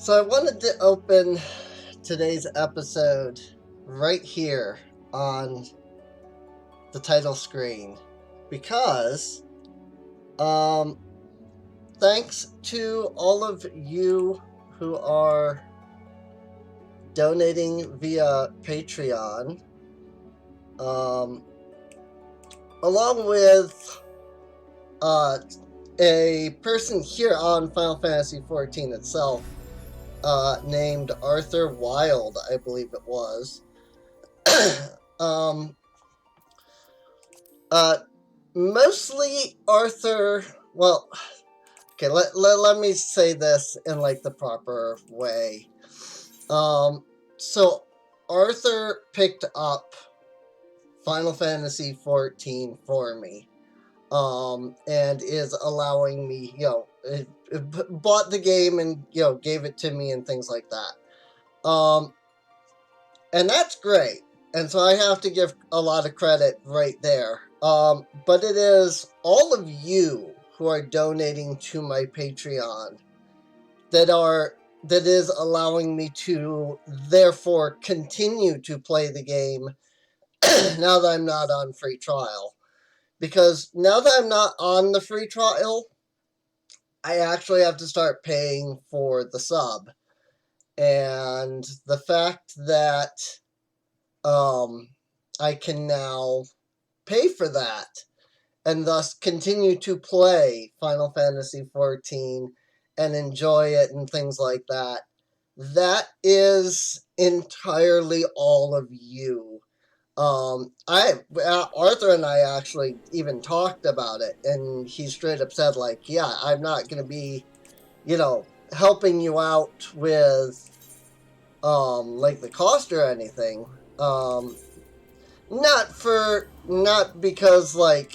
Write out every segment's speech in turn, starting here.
So I wanted to open today's episode right here on the title screen because thanks to all of you who are donating via Patreon, along with a person here on Final Fantasy XIV itself, named Arthur Wilde, I believe it was. Mostly Arthur, well, okay, let me say this in like the proper way. So Arthur picked up Final Fantasy XIV for me, and is allowing me, bought the game and, gave it to me and things like that. And that's great. And so I have to give a lot of credit right there. But it is all of you who are donating to my Patreon that is allowing me to therefore continue to play the game now that I'm not on free trial. Because now that I'm not on the free trial, I actually have to start paying for the sub. And the fact that I can now pay for that and thus continue to play Final Fantasy XIV and enjoy it and things like that, that is entirely all of you. Arthur and I actually even talked about it, and he straight up said, like, yeah, I'm not going to be, helping you out with, like, the cost or anything. Not because, like,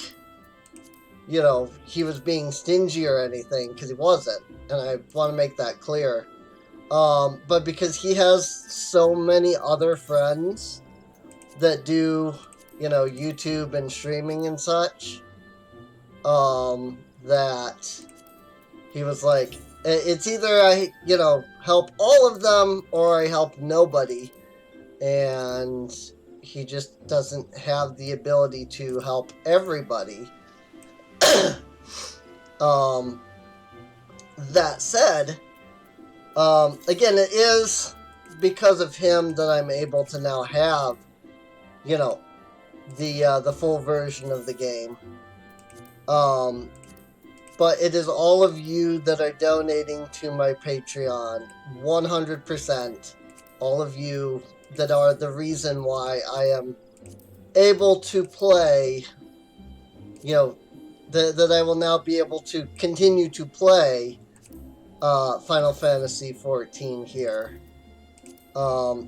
he was being stingy or anything, because he wasn't, and I want to make that clear. But because he has so many other friends that do, YouTube and streaming and such, that he was like, it's either I, help all of them or I help nobody. And he just doesn't have the ability to help everybody. That said, again, it is because of him that I'm able to now have, the full version of the game. But it is all of you that are donating to my Patreon, 100%. All of you that are the reason why I am able to play, that I will now be able to continue to play Final Fantasy XIV here.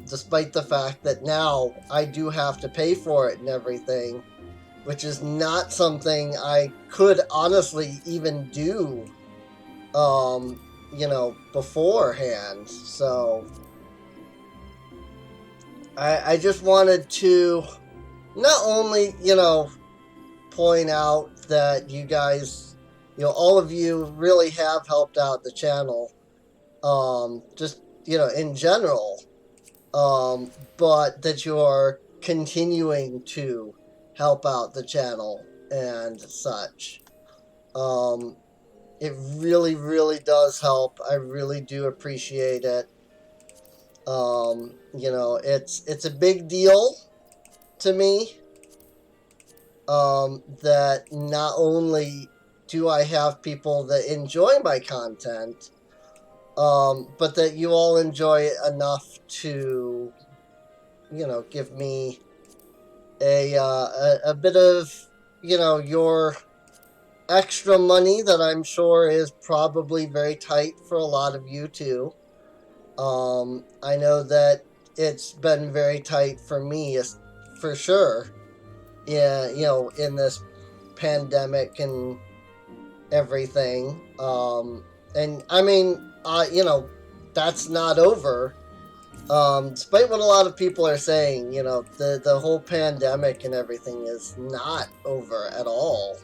Despite the fact that now I do have to pay for it and everything, which is not something I could honestly even do, beforehand. So I just wanted to not only, point out that you guys, all of you really have helped out the channel, just, in general, but that you are continuing to help out the channel and such. It really, really does help. I really do appreciate it. It's a big deal to me, that not only do I have people that enjoy my content, but that you all enjoy it enough to, give me a bit of, your extra money that I'm sure is probably very tight for a lot of you too. I know that it's been very tight for me, for sure. Yeah, in this pandemic and everything. And I mean, that's not over. Despite what a lot of people are saying, the whole pandemic and everything is not over at all.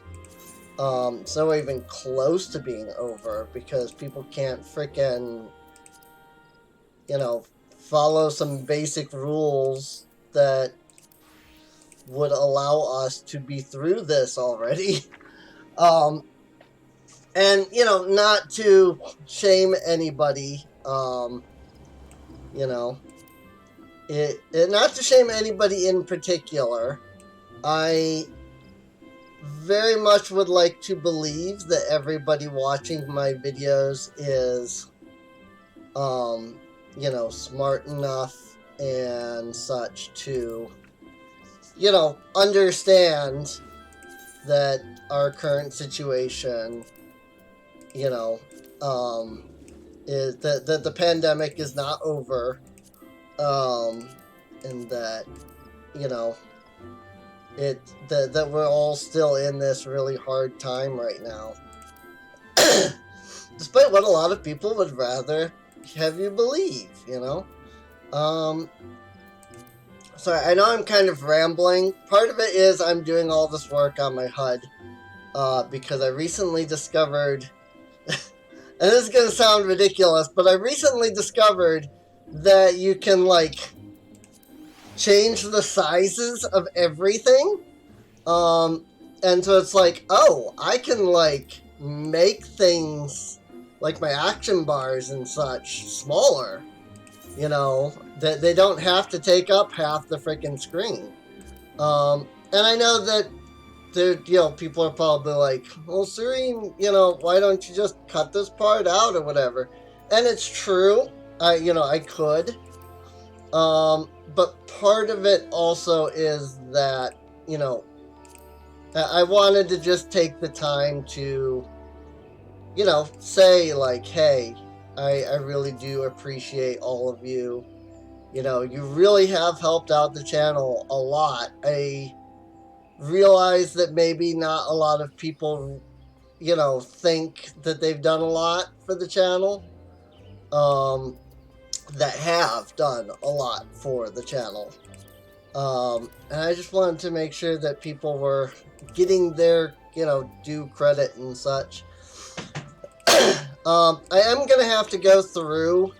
So even close to being over, because people can't frickin', you know, follow some basic rules that would allow us to be through this already. And, you know, not to shame anybody, you know, not to shame anybody in particular. I very much would like to believe that everybody watching my videos is, you know, smart enough and such to, you know, understand that our current situation, you know, is that the pandemic is not over, and that, you know, that we're all still in this really hard time right now. Despite what a lot of people would rather have you believe, you know? Sorry, I know I'm kind of rambling. Part of it is I'm doing all this work on my HUD, because I recently discovered, and this is going to sound ridiculous, but I recently discovered that you can, like, change the sizes of everything. And so it's like, oh, I can, like, make things, like my action bars and such, smaller. You know, that they don't have to take up half the freaking screen. And I know that there, you know, people are probably like, well, Serene, you know, why don't you just cut this part out or whatever? And it's true. You know, I could. But part of it also is that, you know, I wanted to just take the time to, you know, say, like, hey, I really do appreciate all of you. You know, you really have helped out the channel a lot. I realize that maybe not a lot of people, you know, think that they've done a lot for the channel. That have done a lot for the channel. And I just wanted to make sure that people were getting their, you know, due credit and such. I am going to have to go through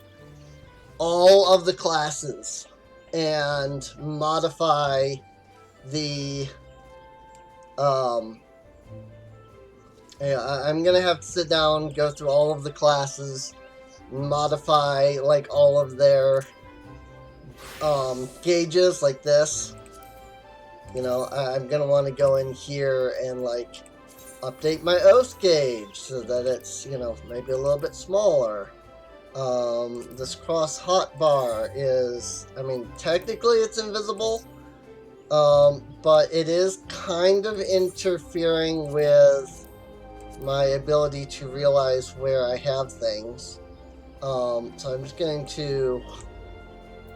all of the classes and modify the, yeah, I'm going to have to sit down, go through all of the classes, modify, like, all of their, gauges, like this. You know, I'm going to want to go in here and, like, update my oath gauge so that it's, you know, maybe a little bit smaller. This cross hotbar is, I mean, technically it's invisible, but it is kind of interfering with my ability to realize where I have things. So I'm just going to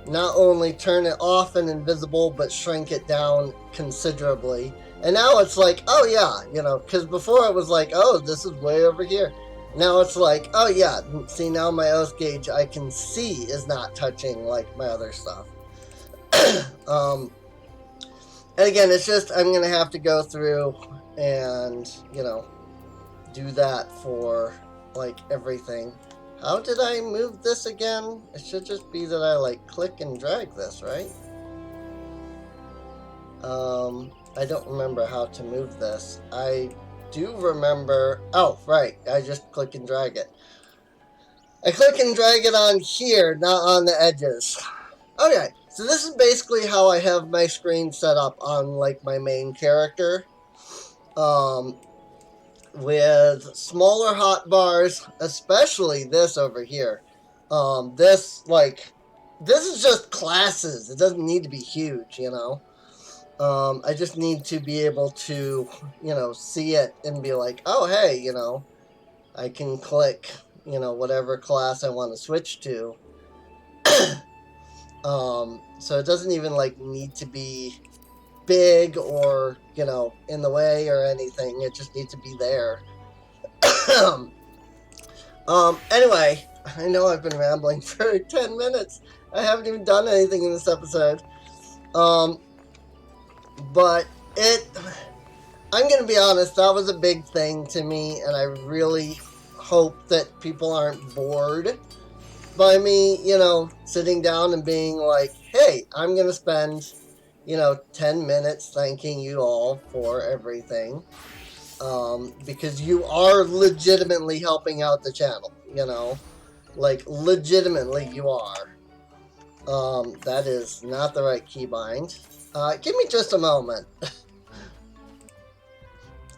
not only turn it off and invisible, but shrink it down considerably. And now it's like, oh yeah, you know, because before it was like, oh, this is way over here. Now it's like, oh yeah, see, now my oath gauge I can see is not touching, like, my other stuff. And again, it's just, I'm going to have to go through and, you know, do that for, like, everything. How did I move this again? It should just be that I, like, click and drag this, right? I don't remember how to move this. I do remember... Oh, right. I just click and drag it. I click and drag it on here, not on the edges. Okay, so this is basically how I have my screen set up on, like, my main character. With smaller hotbars, especially this over here. This is just classes. It doesn't need to be huge, you know. I just need to be able to, you know, see it and be like, oh, hey, you know, I can click, you know, whatever class I want to switch to. So it doesn't even, like, need to be big or, you know, in the way or anything. It just needs to be there. Anyway, I know I've been rambling for 10 minutes. I haven't even done anything in this episode. But I'm gonna be honest, that was a big thing to me, and I really hope that people aren't bored by me, sitting down and being like, hey, I'm going to spend, 10 minutes thanking you all for everything. Because you are legitimately helping out the channel, Like, legitimately you are. That is not the right keybind. Give me just a moment.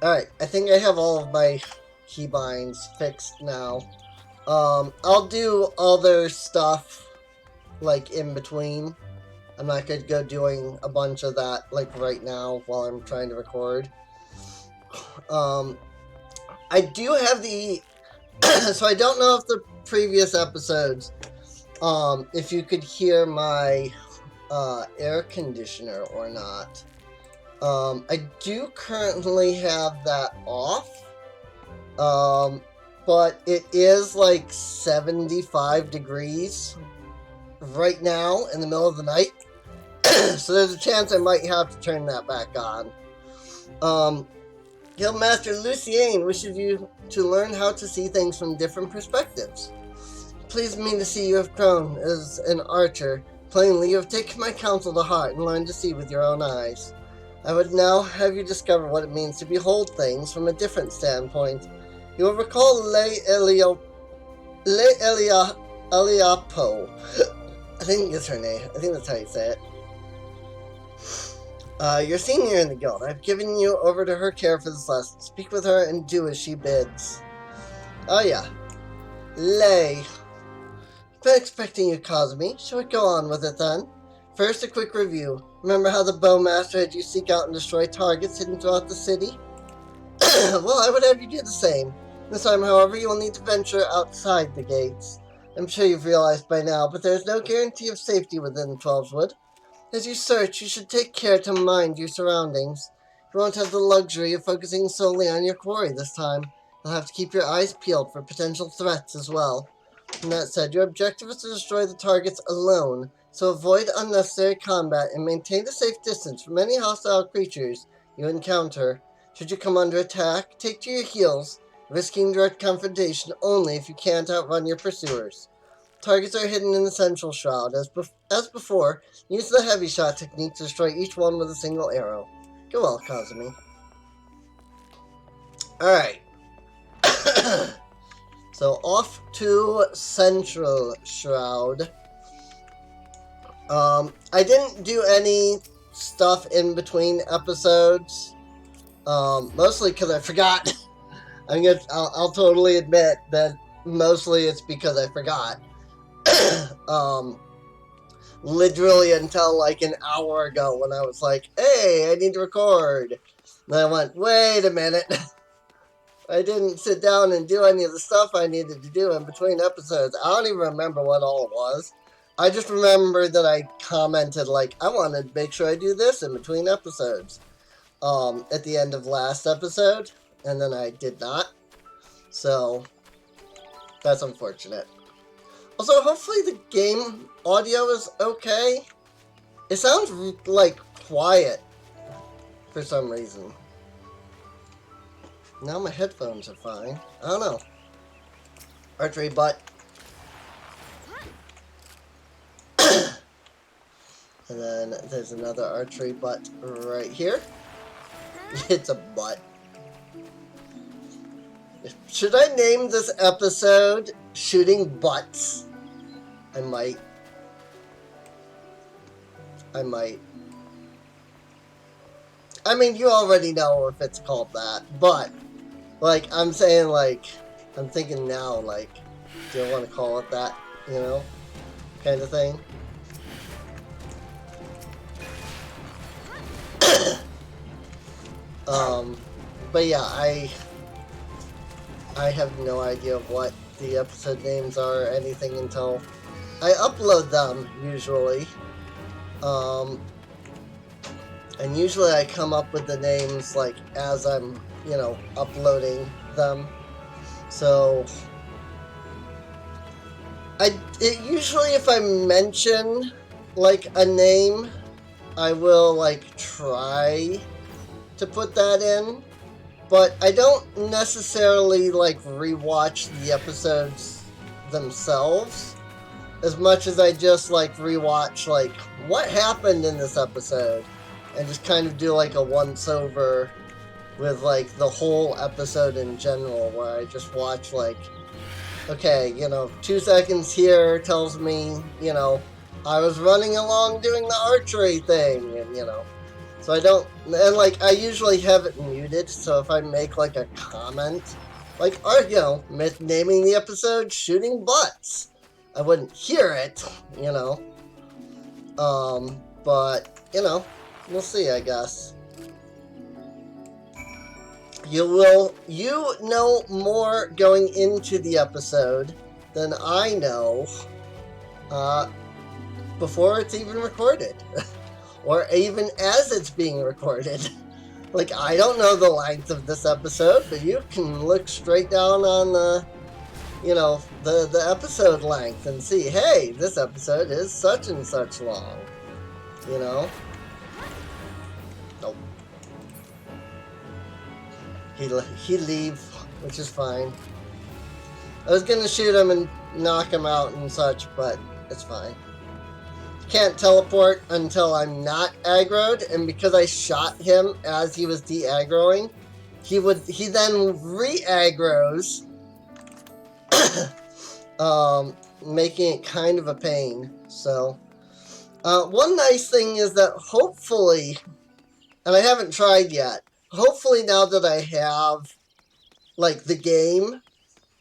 Alright, I think I have all of my keybinds fixed now. I'll do other stuff, like, in between. I'm not going to go doing a bunch of that, like, right now while I'm trying to record. I do have the... so I don't know if the previous episodes, if you could hear my air conditioner or not. I do currently have that off. But it is like 75 degrees right now in the middle of the night. So there's a chance I might have to turn that back on. Guildmaster Lucien wishes you to learn how to see things from different perspectives. Pleased me to see you have grown as an archer. Plainly, you have taken my counsel to heart and learned to see with your own eyes. I would now have you discover what it means to behold things from a different standpoint. You will recall Le Eliapo. I think it's her name. I think that's how you say it. Your senior in the guild. I've given you over to her care for this lesson. Speak with her and do as she bids. Oh yeah. Lei. Been expecting you, Kazumi. Shall we go on with it then? First, a quick review. Remember how the bowmaster had you seek out and destroy targets hidden throughout the city? Well, I would have you do the same. This time, however, you will need to venture outside the gates. I'm sure you've realized by now, but there is no guarantee of safety within Twelveswood. As you search, you should take care to mind your surroundings. You won't have the luxury of focusing solely on your quarry this time. You'll have to keep your eyes peeled for potential threats as well. And that said, your objective is to destroy the targets alone, so avoid unnecessary combat and maintain a safe distance from any hostile creatures you encounter. Should you come under attack, take to your heels, risking direct confrontation only if you can't outrun your pursuers. Targets are hidden in the central shroud. As before, use the heavy shot technique to destroy each one with a single arrow. Go well, Kazumi. Alright. So, off to Central Shroud. I didn't do any stuff in between episodes. Mostly because I forgot. I'll totally admit that mostly it's because I forgot. Literally until like an hour ago when I was like, hey, I need to record. And I went, wait a minute. I didn't sit down and do any of the stuff I needed to do in between episodes. I don't even remember what all it was. I just remember that I commented like, I want to make sure I do this in between episodes. At the end of last episode. And then I did not. So, that's unfortunate. Also, hopefully the game audio is okay. It sounds, like, quiet for some reason. Now my headphones are fine. I don't know. Archery butt. And then there's another archery butt right here. It's a butt. Should I name this episode Shooting Butts? I might. I mean, you already know if it's called that, but, like, I'm saying, like, I'm thinking now, like, do I want to call it that, you know, kind of thing? But yeah, I have no idea of what the episode names are or anything until I upload them, usually. And usually I come up with the names, like, as I'm, you know, uploading them. So, usually if I mention, like, a name, I will, like, try to put that in. But I don't necessarily, like, rewatch the episodes themselves. as much as I just like rewatch like what happened in this episode and just kind of do like a once over with like the whole episode in general, where I just watch like, okay, 2 seconds here tells me, I was running along doing the archery thing, and so I don't, and like I usually have it muted, so if I make like a comment, like, or naming the episode "Shooting Butts," I wouldn't hear it, but we'll see, I guess. You know more going into the episode than I know before it's even recorded. Or even as it's being recorded. Like, I don't know the length of this episode, but you can look straight down on the episode length and see, hey, this episode is such and such long. Nope. He leave, which is fine. I was gonna shoot him and knock him out and such, but it's fine. Can't teleport until I'm not aggroed, and because I shot him as he was de-aggroing, he then re-aggroes, making it kind of a pain. So, one nice thing is that hopefully, and I haven't tried yet, hopefully now that I have, like, the game,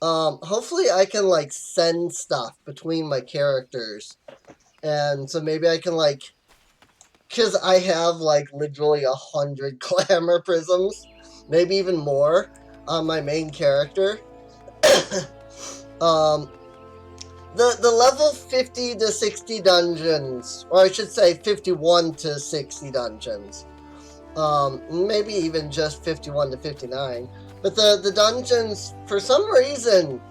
hopefully I can, like, send stuff between my characters. And so maybe I can, like, because I have, like, literally 100 glamour prisms, maybe even more, on my main character. The level 50 to 60 dungeons, or I should say 51 to 60 dungeons, maybe even just 51 to 59, but the dungeons, for some reason,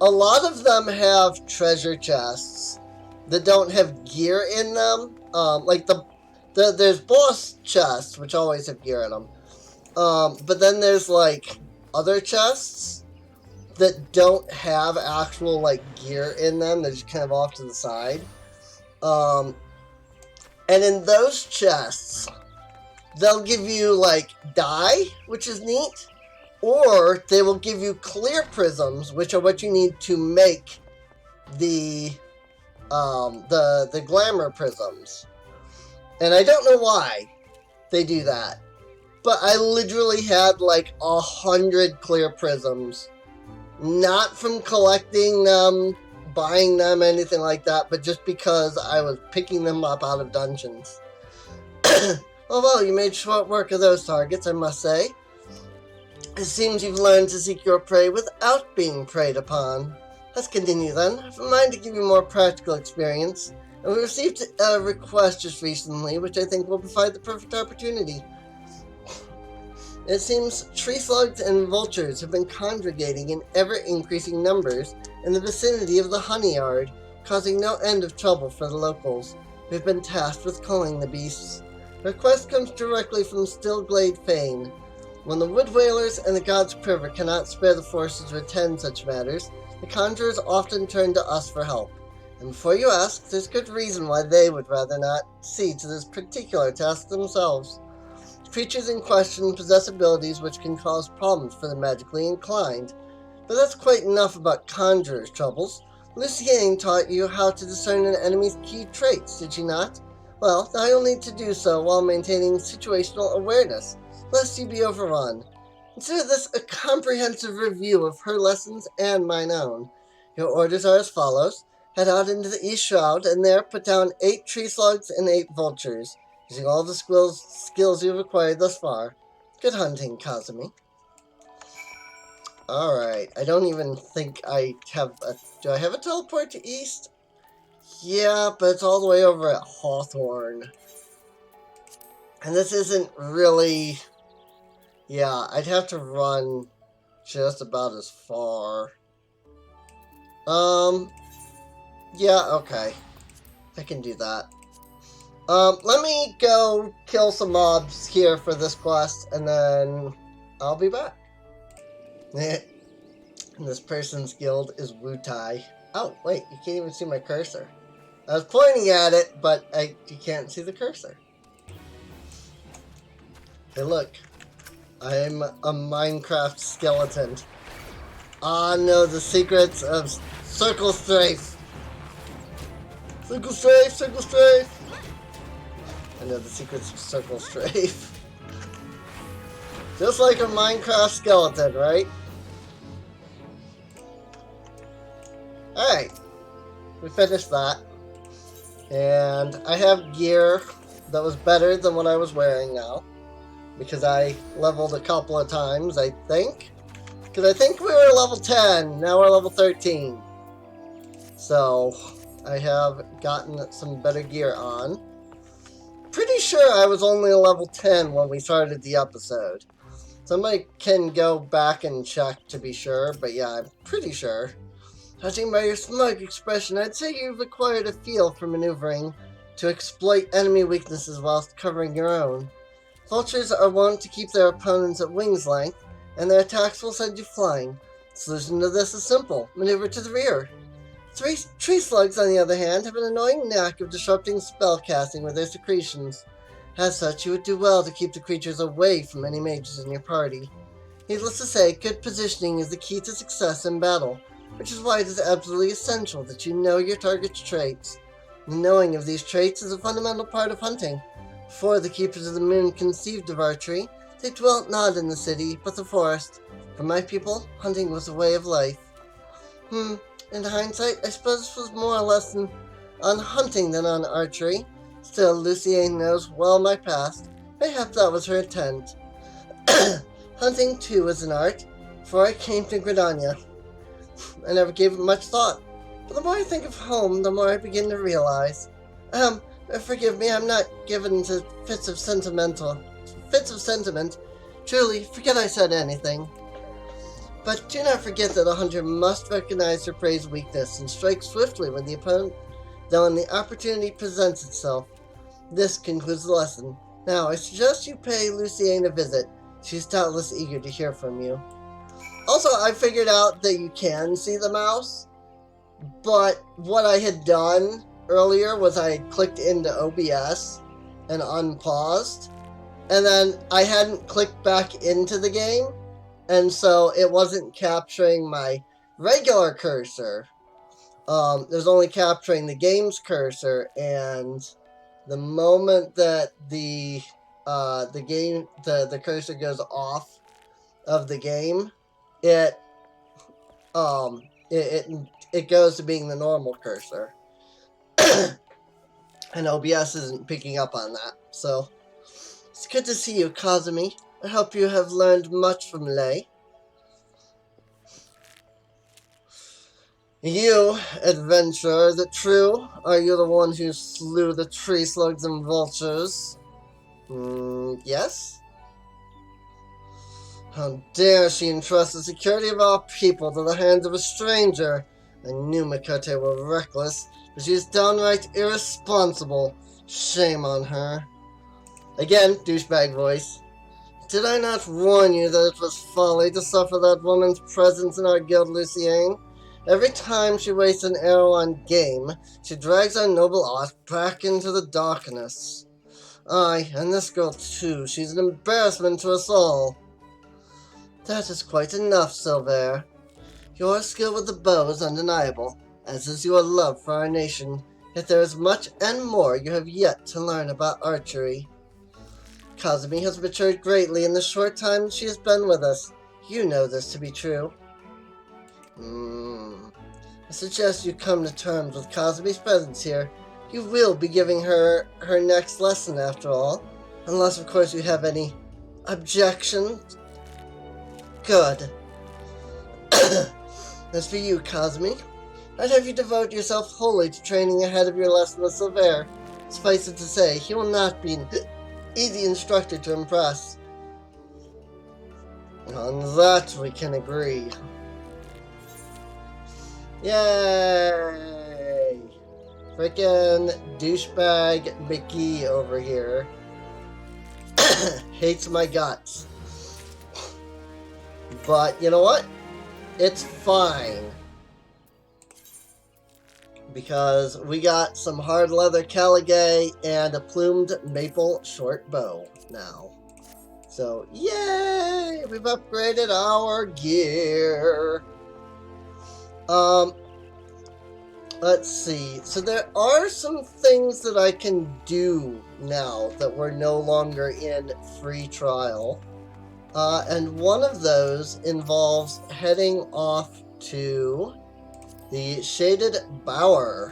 a lot of them have treasure chests that don't have gear in them. Like there's boss chests, which always have gear in them. But then there's like other chests that don't have actual like gear in them. They're just kind of off to the side. And in those chests, they'll give you like dye, which is neat, or they will give you clear prisms, which are what you need to make the glamour prisms. And I don't know why they do that, but I literally had like 100 clear prisms, not from collecting them, buying them, anything like that, but just because I was picking them up out of dungeons. Although you made short work of those targets, I must say. It seems you've learned to seek your prey without being preyed upon. Let's continue then. I've in mind to give you more practical experience, and we received a request just recently, which I think will provide the perfect opportunity. It seems tree slugs and vultures have been congregating in ever-increasing numbers in the vicinity of the honey yard, causing no end of trouble for the locals. We've been tasked with culling the beasts. The request comes directly from Stillglade Fane. When the Wood Whalers and the God's Quiver cannot spare the forces to attend such matters, the conjurers often turn to us for help. And before you ask, there's good reason why they would rather not see to this particular task themselves. The creatures in question possess abilities which can cause problems for the magically inclined. But that's quite enough about conjurers' troubles. Lucienne taught you how to discern an enemy's key traits, did she not? Well, now you'll need to do so while maintaining situational awareness, lest you be overrun. Consider this a comprehensive review of her lessons and mine own. Your orders are as follows. Head out into the East Shroud, and there put down 8 tree slugs and 8 vultures, using all the skills you've acquired thus far. Good hunting, Kazumi. Alright, I don't even think I have a... Do I have a teleport to East? Yeah, but it's all the way over at Hawthorne. And this isn't really... Yeah, I'd have to run just about as far. Yeah, okay. I can do that. Let me go kill some mobs here for this quest, and then I'll be back. And this person's guild is Wutai. Oh, wait, you can't even see my cursor. I was pointing at it, but you can't see the cursor. Hey, look. I'm a Minecraft skeleton. I know the secrets of Circle Strafe. Circle Strafe, Circle Strafe. I know the secrets of Circle Strafe. Just like a Minecraft skeleton, right? Alright. We finished that. And I have gear that was better than what I was wearing now. Because I leveled a couple of times, I think. Because I think we were level 10, now we're level 13. So, I have gotten some better gear on. Pretty sure I was only a level 10 when we started the episode. Somebody can go back and check to be sure, but yeah, I'm pretty sure. Judging by your smug expression, I'd say you've acquired a feel for maneuvering to exploit enemy weaknesses whilst covering your own. Vultures are wont to keep their opponents at wing's length, and their attacks will send you flying. The solution to this is simple. Maneuver to the rear. Tree slugs, on the other hand, have an annoying knack of disrupting spellcasting with their secretions. As such, you would do well to keep the creatures away from any mages in your party. Needless to say, good positioning is the key to success in battle, which is why it is absolutely essential that you know your target's traits. The knowing of these traits is a fundamental part of hunting. Before the Keepers of the Moon conceived of archery, they dwelt not in the city, but the forest. For my people, hunting was a way of life. In hindsight, I suppose this was more or less on hunting than on archery. Still, Lucienne knows well my past. Mayhap that was her intent. Hunting, too, is an art. Before I came to Gridania, I never gave it much thought. But the more I think of home, the more I begin to realize. Forgive me, I'm not given to fits of sentiment. Truly, forget I said anything. But do not forget that a hunter must recognize her prey's weakness and strike swiftly when the opportunity presents itself. This concludes the lesson. Now, I suggest you pay Lucienne a visit. She's doubtless eager to hear from you. Also, I figured out that you can see the mouse, but what I had done earlier was I had clicked into OBS and unpaused, and then I hadn't clicked back into the game, and so it wasn't capturing my regular cursor. It was only capturing the game's cursor, and the moment that the cursor goes off of the game, it goes to being the normal cursor. And OBS isn't picking up on that. So, it's good to see you, Kazumi. I hope you have learned much from Lei. You, adventurer, is it true? Are you the one who slew the tree slugs and vultures? Yes? How dare she entrust the security of our people to the hands of a stranger? I knew Mikote were reckless, but she is downright irresponsible. Shame on her. Again, douchebag voice. Did I not warn you that it was folly to suffer that woman's presence in our guild, Lucienne? Every time she wastes an arrow on game, she drags our noble art back into the darkness. Aye, and this girl too, she's an embarrassment to us all. That is quite enough, Silver. Your skill with the bow is undeniable, as is your love for our nation, yet there is much and more you have yet to learn about archery. Kazumi has matured greatly in the short time she has been with us. You know this to be true. I suggest you come to terms with Kazumi's presence here. You will be giving her her next lesson after all, unless of course you have any objections. Good. As for you, Kazumi, I'd have you devote yourself wholly to training ahead of your lesson with Silver. Suffice it to say, he will not be an easy instructor to impress. On that we can agree. Yay! Frickin' douchebag Mickey over here hates my guts. But you know what? It's fine. because we got some hard leather caligae and a plumed maple short bow now. So, yay! We've upgraded our gear. Let's see. So there are some things that I can do now that we're no longer in free trial. And one of those involves heading off to the Shaded Bower.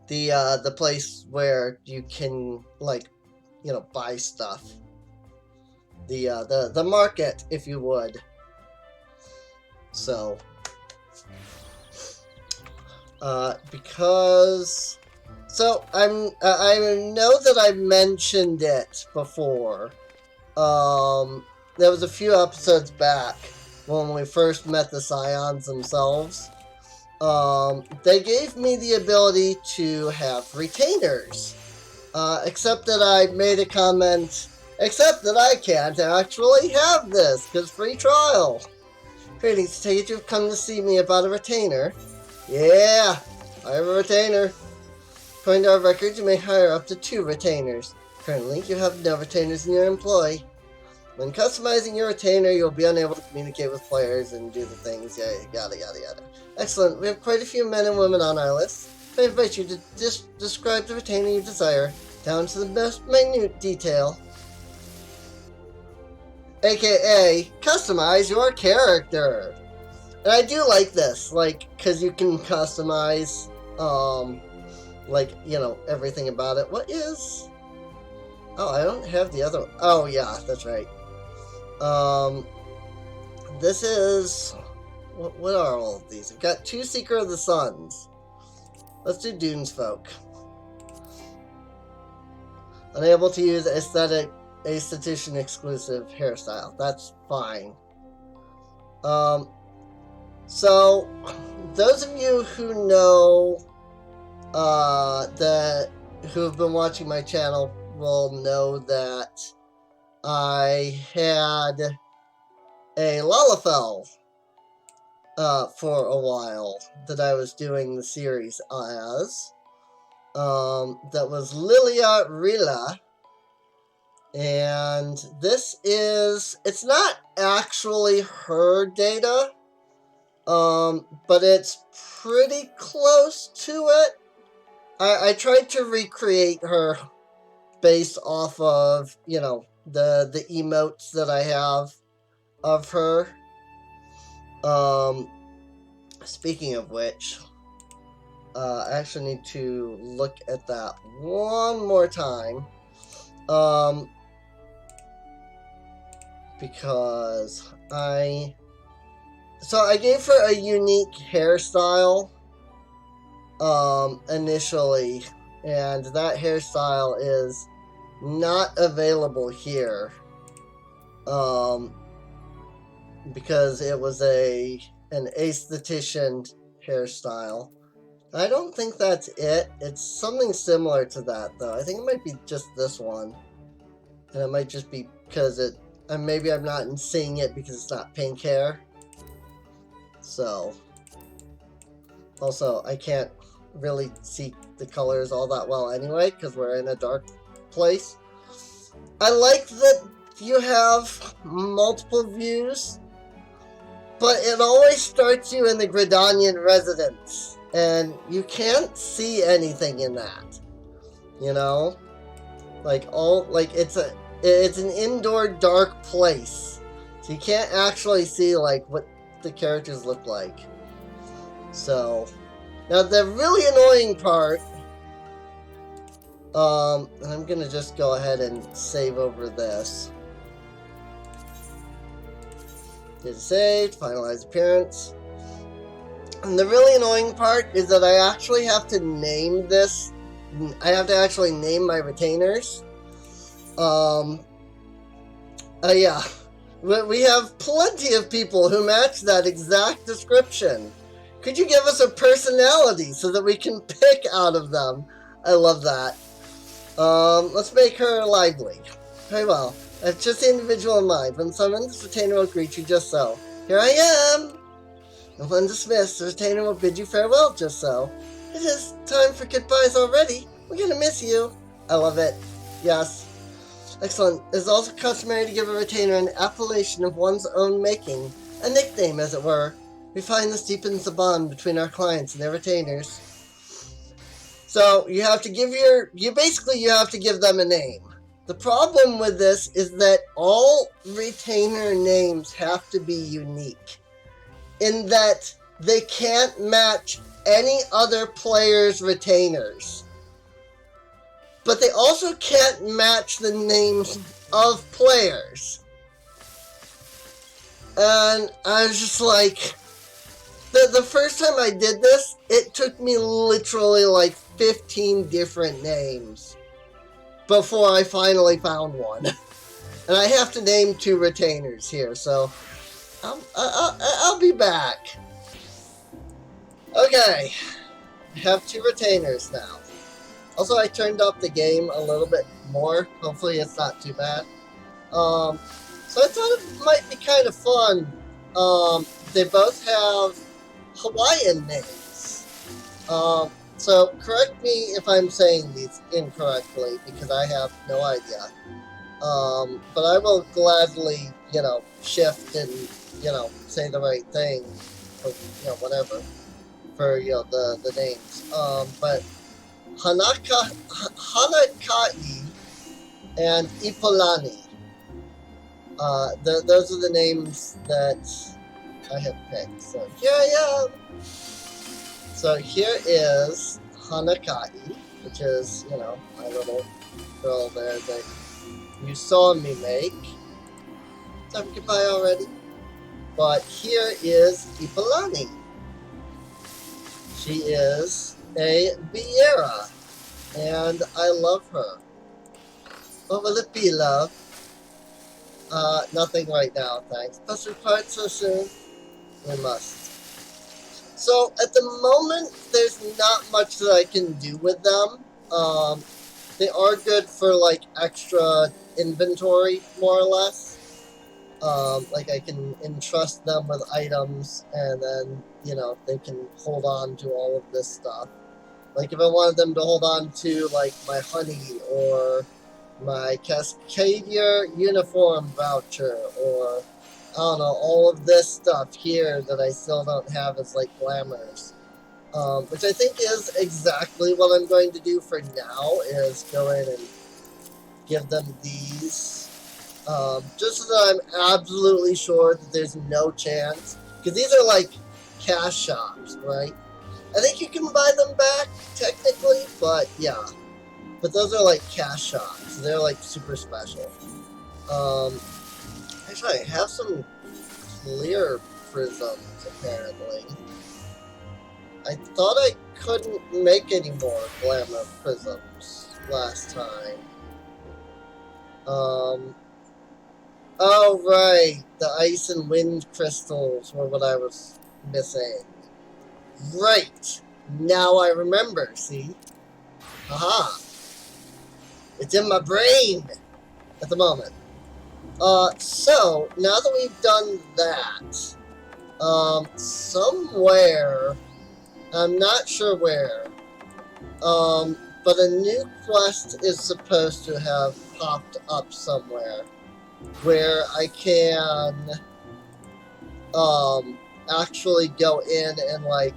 The place where you can, like, you know, buy stuff. The market, if you would. So, because, so I know that I mentioned it before. There was a few episodes back when we first met the Scions themselves. They gave me the ability to have retainers. Except that I made a comment, except that I can't actually have this, because free trial. Greetings, take it you've come to see me about a retainer. Yeah, I have a retainer. According to our records, you may hire up to 2 retainers. Currently, you have no retainers in your employ. When customizing your retainer, you'll be unable to communicate with players and do the things, yada yada yada. Excellent, we have quite a few men and women on our list. I invite you to describe the retainer you desire, down to the most minute detail. AKA, customize your character. And I do like this, like, because you can customize, like, you know, everything about it. What is... Oh, I don't have the other one. Oh, yeah, that's right. This is... What are all of these? We've got 2 Seeker of the Suns. Let's do Dunes Folk. Unable to use aesthetician exclusive hairstyle. That's fine. So, those of you who know, who have been watching my channel will know that I had a Lalafell for a while that I was doing the series as. That was Lilia Rila. And this is, it's not actually her data, but it's pretty close to it. I tried to recreate her based off of, you know, the emotes that I have of her. Speaking of which, I actually need to look at that one more time. Because I gave her a unique hairstyle, initially, and that hairstyle is not available here, because it was an aesthetician hairstyle. I don't think that's it. It's something similar to that, though. I think it might be just this one, and it might just be because it. And maybe I'm not seeing it because it's not pink hair. So, also, I can't really see the colors all that well anyway, because we're in a dark place. I like that you have multiple views, but it always starts you in the Gridanian residence, and you can't see anything in that. You know? It's an indoor dark place, so you can't actually see, like, what the characters look like. So, now the really annoying part, and I'm gonna just go ahead and save over this. Did save, finalize appearance. And the really annoying part is that I actually have to name this. I have to actually name my retainers. Yeah. We have plenty of people who match that exact description. Could you give us a personality so that we can pick out of them? I love that. Let's make her lively. Very well. I've just the individual in mind. When summoned, this retainer will greet you just so. Here I am! And when dismissed, the retainer will bid you farewell just so. It is time for goodbyes already. We're gonna miss you. I love it. Yes. Excellent. It is also customary to give a retainer an appellation of one's own making, a nickname, as it were. We find this deepens the bond between our clients and their retainers. So you have to give you have to give them a name. The problem with this is that all retainer names have to be unique, in that they can't match any other player's retainers. But they also can't match the names of players. And I was just like, the first time I did this, it took me literally like 15 different names before I finally found one. And I have to name 2 retainers here, so I'll be back. Okay, I have 2 retainers now. Also, I turned up the game a little bit more. Hopefully it's not too bad. So I thought it might be kind of fun. They both have Hawaiian names. So correct me if I'm saying these incorrectly, because I have no idea. But I will gladly, shift and, say the right thing, or, whatever, for, the names. But Hanakai and Ipolani. Those are the names that I have picked. So here I am. So here is Hanakai, which is, my little girl there that you saw me make. Time for goodbye already. But here is Ipolani. She is a Viera, and I love her. What will it be, love? Nothing right now, thanks. Must we part so soon? We must. So, at the moment, there's not much that I can do with them. They are good for, like, extra inventory, more or less. Like, I can entrust them with items, and then, they can hold on to all of this stuff. Like, if I wanted them to hold on to, like, my honey, or my Cascadia uniform voucher, or, I don't know, all of this stuff here that I still don't have as, like, glamours. Which I think is exactly what I'm going to do for now, is go in and give them these. Just so that I'm absolutely sure that there's no chance. Because these are, like, cash shops, right? I think you can buy them back, technically, but yeah. But those are, like, cash shops. They're, like, super special. Actually, I have some clear prisms, apparently. I thought I couldn't make any more glamour prisms last time. Oh, right. The ice and wind crystals were what I was missing. Right. Now I remember, see? Aha. It's in my brain at the moment. So, now that we've done that, somewhere, I'm not sure where, but a new quest is supposed to have popped up somewhere, where I can, actually go in and, like,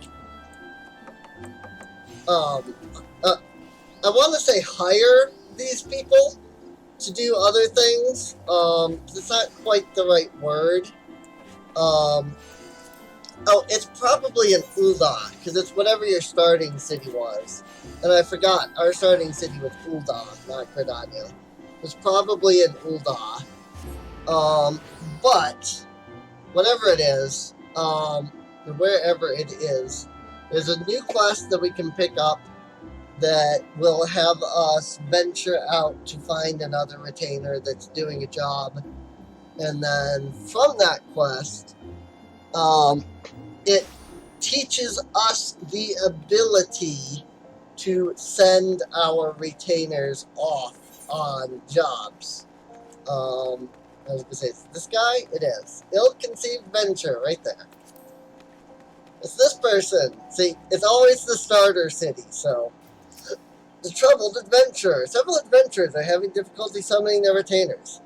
I want to say hire these people to do other things. It's not quite the right word. Oh, it's probably an Ul'dah, because it's whatever your starting city was. And I forgot, our starting city was Ul'dah, not Gridania. It's probably an Ul'dah. But, whatever it is, wherever it is, there's a new quest that we can pick up that will have us venture out to find another retainer that's doing a job. And then from that quest, it teaches us the ability to send our retainers off on jobs. I was going to say, is this guy? It is. Ill-conceived venture, right there. It's this person. See, it's always the starter city, so. The troubled adventurer. Several adventurers are having difficulty summoning their retainers.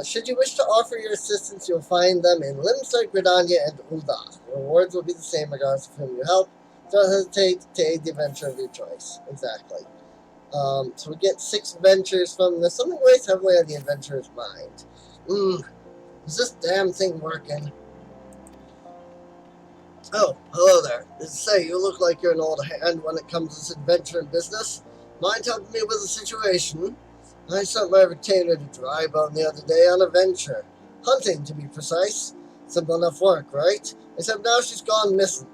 Should you wish to offer your assistance, you'll find them in Limsa, Gridania, and Ul'dah. The rewards will be the same regardless of whom you help. Don't hesitate to aid the adventure of your choice. Exactly. So we get 6 adventures from this. Something weighs heavily on the adventurer's mind. Is this damn thing working? Oh, hello there. Say, you look like you're an old hand when it comes to this adventure and business. Mind helping me with the situation? I sent my retainer to Drybo the other day on a venture. Hunting, to be precise. Simple enough work, right? Except now she's gone missing.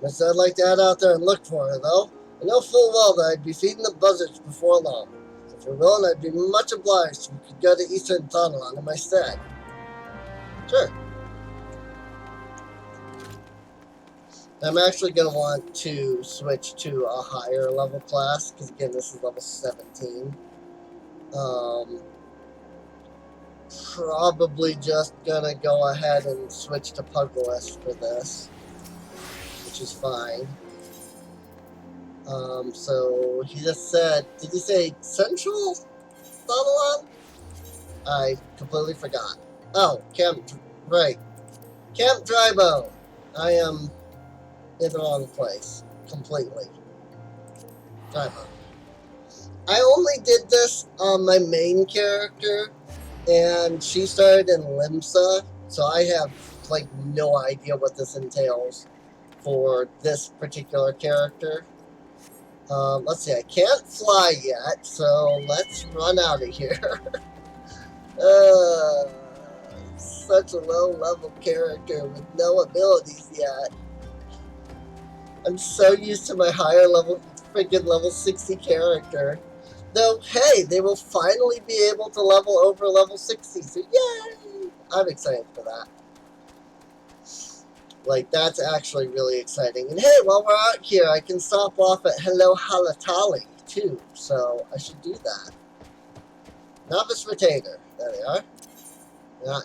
Guess I'd like to head out there and look for her, though. I know full well that I'd be feeding the buzzards before long. So if you're willing, I'd be much obliged if you could go to Eastern Tunnel under my stead. Sure. I'm actually going to want to switch to a higher level class, because again, this is level 17. Probably just going to go ahead and switch to Pugglist for this, which is fine. So he just said, did he say Central Babylon? I completely forgot. Oh, right. Camp Drybone. I am in the wrong place. Completely. Drybone. I only did this on my main character, and she started in Limsa, so I have, like, no idea what this entails for this particular character. Let's see, I can't fly yet, so let's run out of here. Such a low-level character with no abilities yet. I'm so used to my higher level, freaking level 60 character. Though, hey, they will finally be able to level over level 60, so yay! I'm excited for that. Like, that's actually really exciting. And hey, while we're out here, I can stop off at Hello Holotali, too. So, I should do that. Novice Retainer. There they are.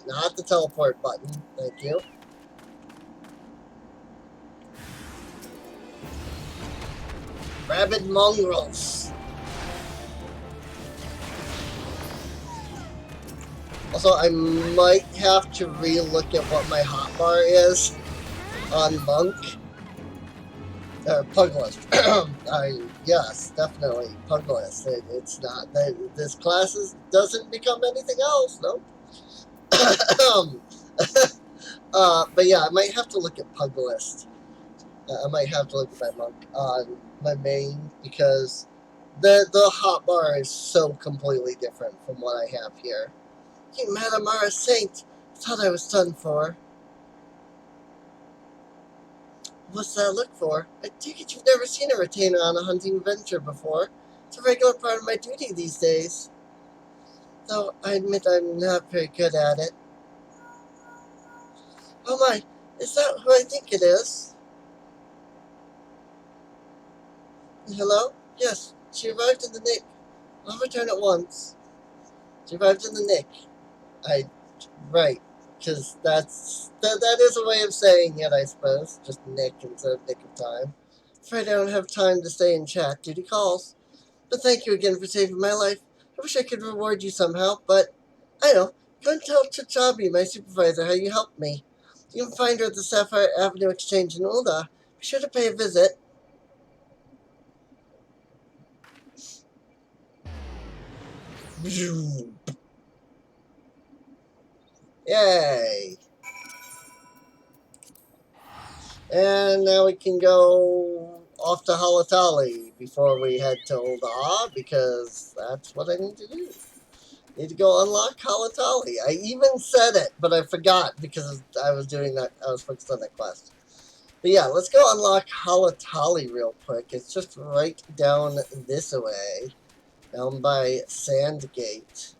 Not the teleport button. Thank you. Rabid mongrels. Also, I might have to re-look at what my hotbar is on Monk. Pugglist. Yes, definitely. Pugglist. It's not that this class doesn't become anything else, no. But yeah, I might have to look at Pugglist. I might have to look at my Monk on my main, because the hotbar is so completely different from what I have here. You madam are a saint. Thought I was done for. What's that look for? I take it you've never seen a retainer on a hunting venture before. It's a regular part of my duty these days. Though I admit I'm not very good at it. Oh my, is that who I think it is? Hello? Yes, she arrived in the nick. I'll return at once. She arrived in the nick. Right, because that is a way of saying it, I suppose. Just nick instead of nick of time. Afraid I don't have time to stay and chat. Duty calls. But thank you again for saving my life. I wish I could reward you somehow, but I know. Go and tell Chachabi, my supervisor, how you helped me. You can find her at the Sapphire Avenue Exchange in Ul'dah. Be sure to pay a visit. Yay! And now we can go off to Holotali before we head to Ul'dah, because that's what I need to do. Need to go unlock Holotali. I even said it, but I forgot because I was doing that. I was focused on that quest. But yeah, let's go unlock Holotali real quick. It's just right down this way, down by Sandgate.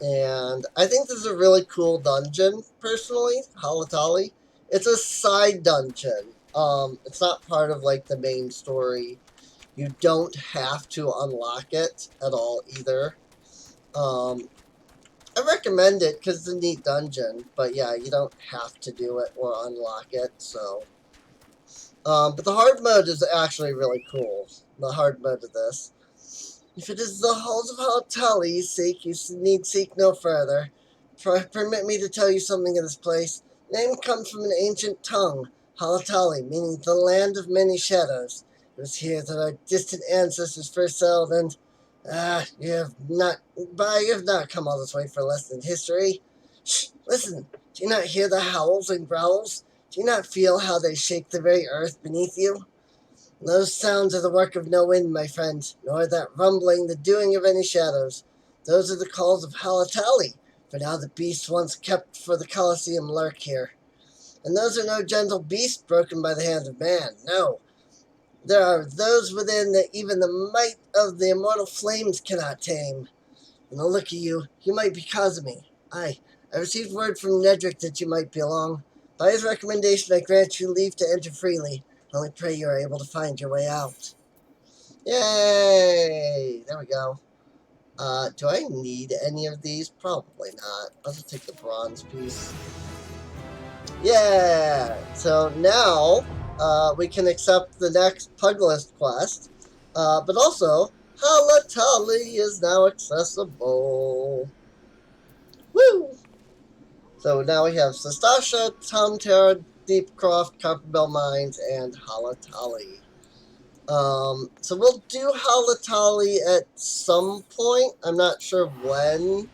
And I think this is a really cool dungeon, personally, Holotali. It's a side dungeon. It's not part of, like, the main story. You don't have to unlock it at all, either. I recommend it because it's a neat dungeon, but yeah, you don't have to do it or unlock it, so. But the hard mode is actually really cool, the hard mode of this. If it is the halls of Holotali you seek, you need seek no further. Permit me to tell you something of this place. The name comes from an ancient tongue, Holotali, meaning the land of many shadows. It was here that our distant ancestors first settled, and you have not come all this way for less than history. Shh, listen, do you not hear the howls and growls? Do you not feel how they shake the very earth beneath you? Those sounds are the work of no wind, my friend, nor that rumbling the doing of any shadows. Those are the calls of Holotali, for now the beasts once kept for the Colosseum lurk here. And those are no gentle beasts broken by the hand of man, no. There are those within that even the might of the immortal flames cannot tame. And look at you, you might be Kazumi. I received word from Nedrick that you might belong. By his recommendation, I grant you leave to enter freely. Only pray you are able to find your way out. Yay! There we go. Do I need any of these? Probably not. I'll just take the bronze piece. Yeah! So now, we can accept the next Puglist quest. But also, Holotali is now accessible. Woo! So now we have Sestasha, Tomterra, Deepcroft, Copperbell Mines, and Holotali. So we'll do Holotali at some point. I'm not sure when.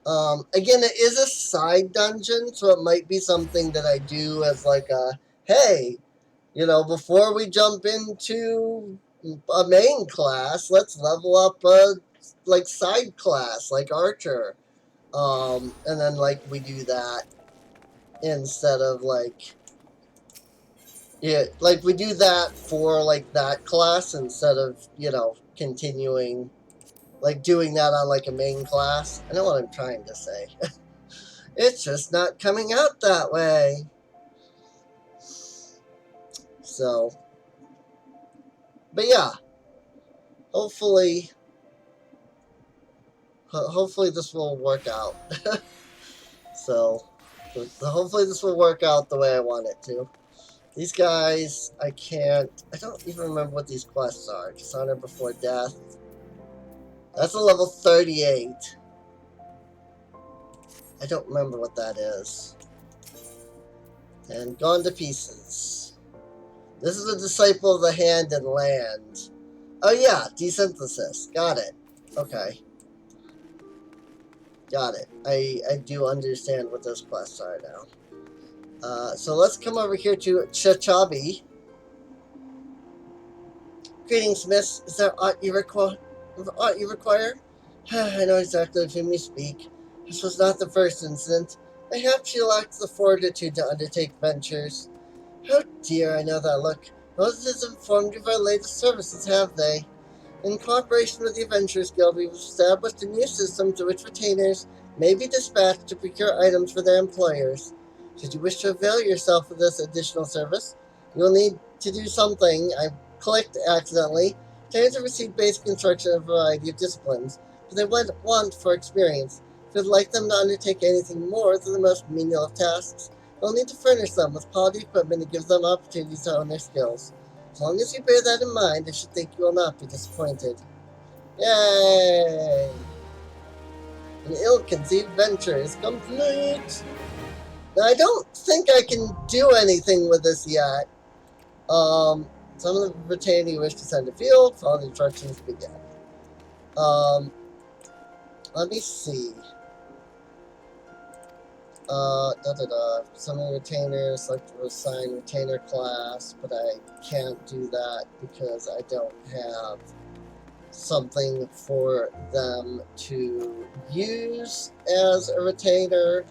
Again, it is a side dungeon, so it might be something that I do as like a, hey, before we jump into a main class, let's level up a, like, side class, like Archer. And then, like, we do that instead of, like, yeah, like, we do that for, like, that class instead of, continuing, like, doing that on, like, a main class. I know what I'm trying to say. It's just not coming out that way. So, but yeah, hopefully this will work out. So, hopefully this will work out the way I want it to. These guys, I don't even remember what these quests are. Dishonor before death. That's a level 38. I don't remember what that is. And Gone to Pieces. This is a Disciple of the Hand and Land. Oh yeah, Desynthesis. Got it. Okay. Got it. I do understand what those quests are now. So let's come over here to Chachabi. Greetings, miss. Is there aught you require? I know exactly of whom you speak. This was not the first incident. Perhaps you lacked the fortitude to undertake ventures. Oh dear, I know that look. Moses has informed you of our latest services, have they? In cooperation with the Adventurers Guild, we've established a new system to which retainers may be dispatched to procure items for their employers. Should you wish to avail yourself of this additional service, you will need to do something. I clicked accidentally. Retainers have received basic instruction in a variety of disciplines, but they want for experience. If you'd like them to undertake anything more than the most menial of tasks, you'll need to furnish them with quality equipment and give them opportunities to hone their skills. As long as you bear that in mind, I should think you will not be disappointed. Yay! An ill-conceived venture is complete! Now, I don't think I can do anything with this yet. Some of the retainers you wish to send to field, follow the instructions, begin. Let me see. Some of the retainers select to assign retainer class, but I can't do that because I don't have something for them to use as a retainer.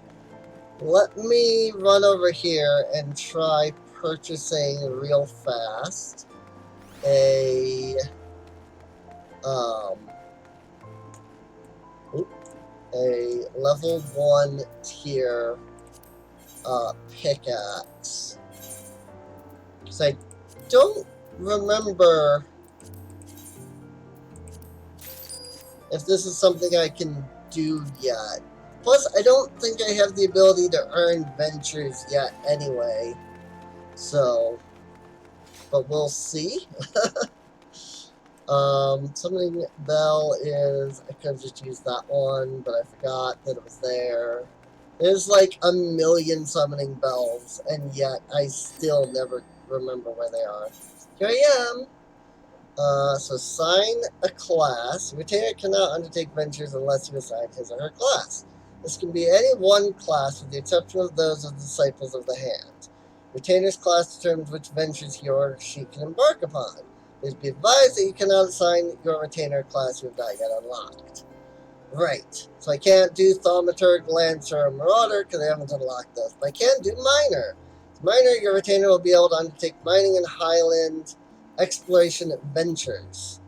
Let me run over here and try purchasing real fast a level 1 tier pickaxe. Because I don't remember if this is something I can do yet. Plus, I don't think I have the ability to earn ventures yet anyway. So, but we'll see. Summoning bell is, I could have just used that one, but I forgot that it was there. There's like a million summoning bells, and yet I still never remember where they are. Here I am. So assign a class. Retainer cannot undertake ventures unless you assign his or her class. This can be any one class with the exception of those of the disciples of the hand. Retainer's class determines which ventures he or she can embark upon. Please be advised that you cannot assign your retainer a class you have not yet unlocked. Right. So I can't do Thaumaturg, Lancer, or Marauder because I haven't unlocked those. But I can do Miner. As Miner, your retainer will be able to undertake mining and highland exploration ventures.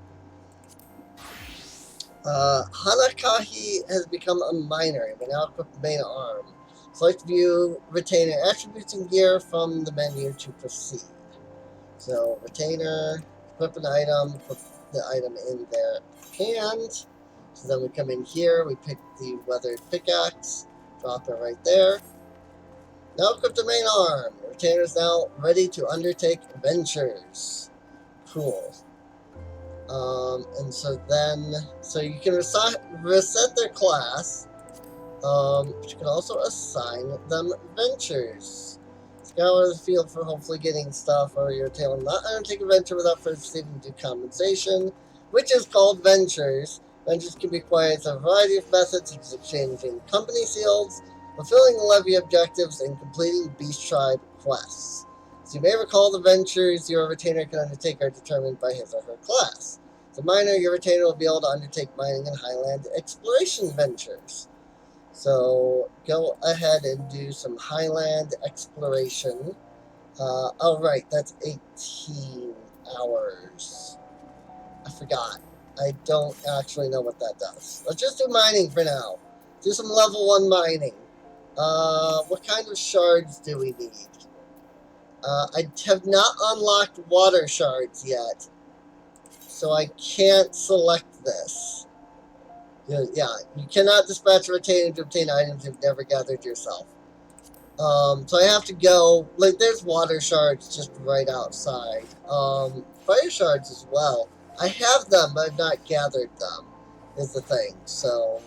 Hanakahi has become a miner. You may now equip the main arm. Select view retainer attributes and gear from the menu to proceed. So retainer, equip an item, put the item in their hand. So then we come in here, we pick the weathered pickaxe, drop it right there. Now equip the main arm. The retainer is now ready to undertake ventures. Cool. And so then, so you can reset their class, but you can also assign them ventures. Scour the field for hopefully getting stuff, or your tail will not undertake a venture without first receiving due compensation, which is called ventures. Ventures can be acquired through a variety of methods, such as exchanging company seals, fulfilling levy objectives, and completing Beast Tribe quests. As you may recall, the ventures your retainer can undertake are determined by his or her class. As a miner, your retainer will be able to undertake mining and highland exploration ventures. So go ahead and do some highland exploration. Oh, right, that's 18 hours. I forgot. I don't actually know what that does. Let's just do mining for now. Do some level 1 mining. What kind of shards do we need? I have not unlocked water shards yet, so I can't select this. Yeah, you cannot dispatch a retainer to obtain items you've never gathered yourself. So I have to go, like, there's water shards just right outside. Fire shards as well. I have them, but I've not gathered them, is the thing. So,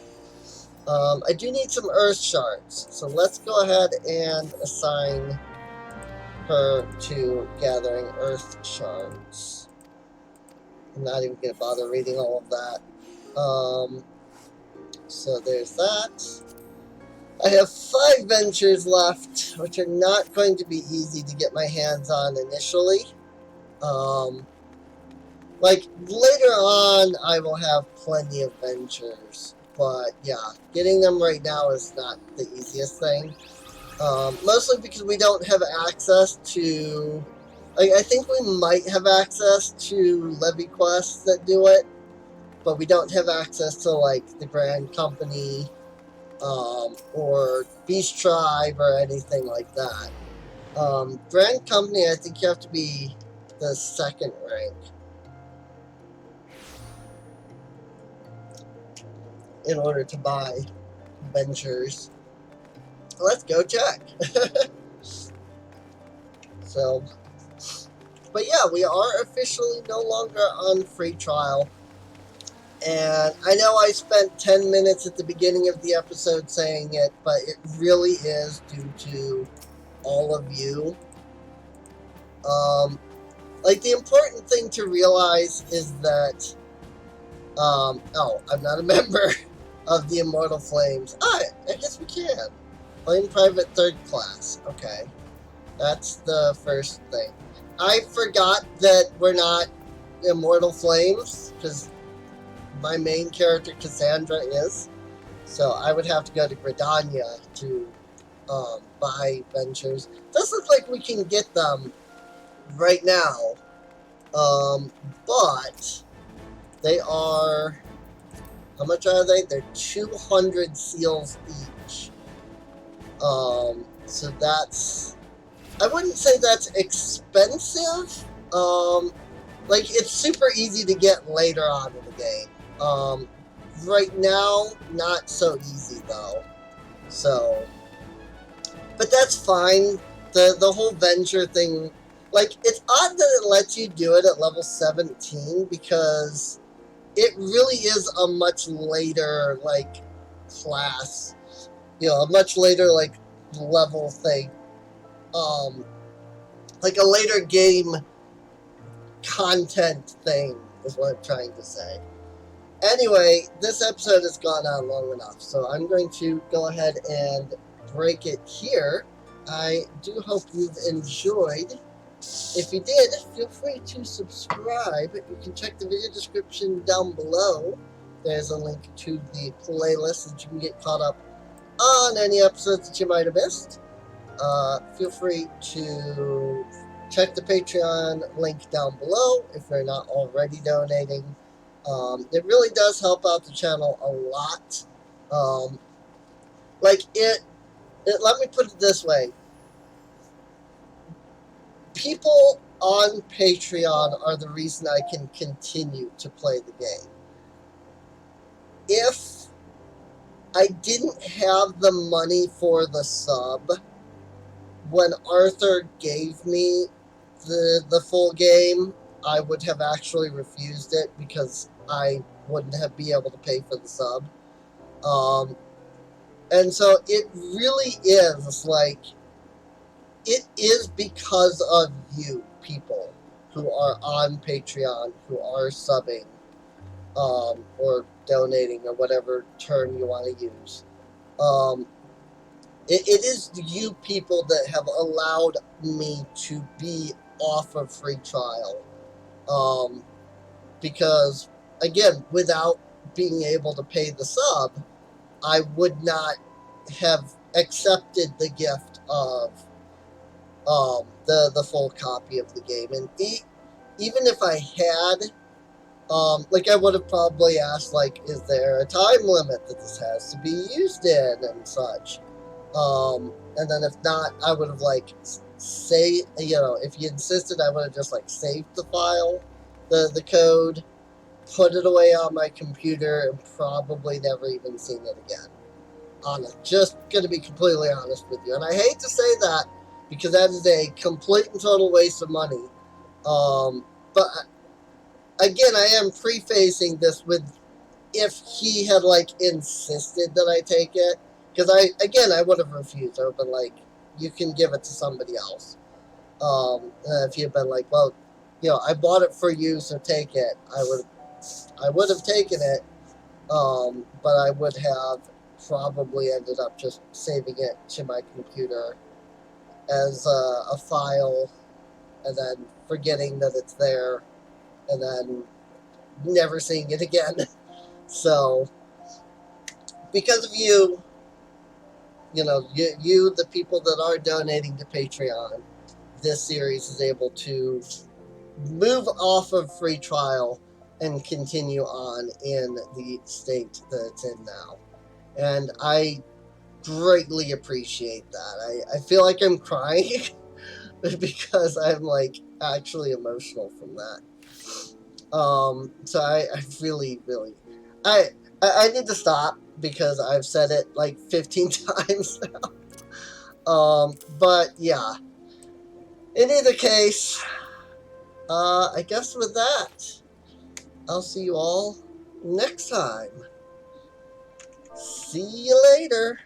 I do need some earth shards. So let's go ahead and assign her to gathering earth shards. I'm not even going to bother reading all of that. So there's that. I have 5 ventures left, which are not going to be easy to get my hands on initially. Like, later on, I will have plenty of ventures. But, yeah, getting them right now is not the easiest thing. Mostly because we don't have access to... Like, I think we might have access to levy quests that do it, but we don't have access to, like, the Grand Company, or Beast Tribe, or anything like that. Grand Company, I think you have to be the 2nd rank in order to buy ventures. Let's go check. So, but yeah, we are officially no longer on free trial. And I know I spent 10 minutes at the beginning of the episode saying it, but it really is due to all of you. Like, the important thing to realize is that, oh, I'm not a member of the Immortal Flames. I guess we can. Flame Private 3rd class. Okay. That's the first thing. I forgot that we're not Immortal Flames, because my main character, Cassandra, is. So I would have to go to Gridania to buy ventures. Does look like we can get them right now. But they are... How much are they? They're 200 seals each. So that's... I wouldn't say that's expensive. Like, it's super easy to get later on in the game. Right now, not so easy, though. So, but that's fine. The whole venture thing, like, it's odd that it lets you do it at level 17 because it really is a much later, like, class, a much later, like, level thing. Like a later game content thing is what I'm trying to say. Anyway, this episode has gone on long enough, so I'm going to go ahead and break it here. I do hope you've enjoyed. If you did, feel free to subscribe. You can check the video description down below. There's a link to the playlist so that you can get caught up on any episodes that you might have missed. Feel free to check the Patreon link down below if you're not already donating. It really does help out the channel a lot. Let me put it this way. People on Patreon are the reason I can continue to play the game. If I didn't have the money for the sub, when Arthur gave me the full game, I would have actually refused it because I wouldn't have been able to pay for the sub. And so it really is like, it is because of you people who are on Patreon, who are subbing, or donating, or whatever term you want to use. It is you people that have allowed me to be off of free trial. Because, again, without being able to pay the sub, I would not have accepted the gift of the full copy of the game. And even if I had, I would have probably asked, like, is there a time limit that this has to be used in and such? And then if not, I would have, like, if you insisted, I would have just, like, saved the file, the code, put it away on my computer, and probably never even seen it again. Just gonna be completely honest with you. And I hate to say that, because that is a complete and total waste of money. But again, I am prefacing this with if he had, like, insisted that I take it. Because I would have refused. I would have been like, you can give it to somebody else. If he had been like, well, I bought it for you, so take it. I would have taken it, but I would have probably ended up just saving it to my computer as a file, and then forgetting that it's there, and then never seeing it again. So, because of you, you, the people that are donating to Patreon, this series is able to move off of free trial and continue on in the state that it's in now. And I greatly appreciate that. I feel like I'm crying because I'm, like, actually emotional from that. So I really, really, I need to stop because I've said it like 15 times now. But yeah. In either case, I guess with that, I'll see you all next time. See you later.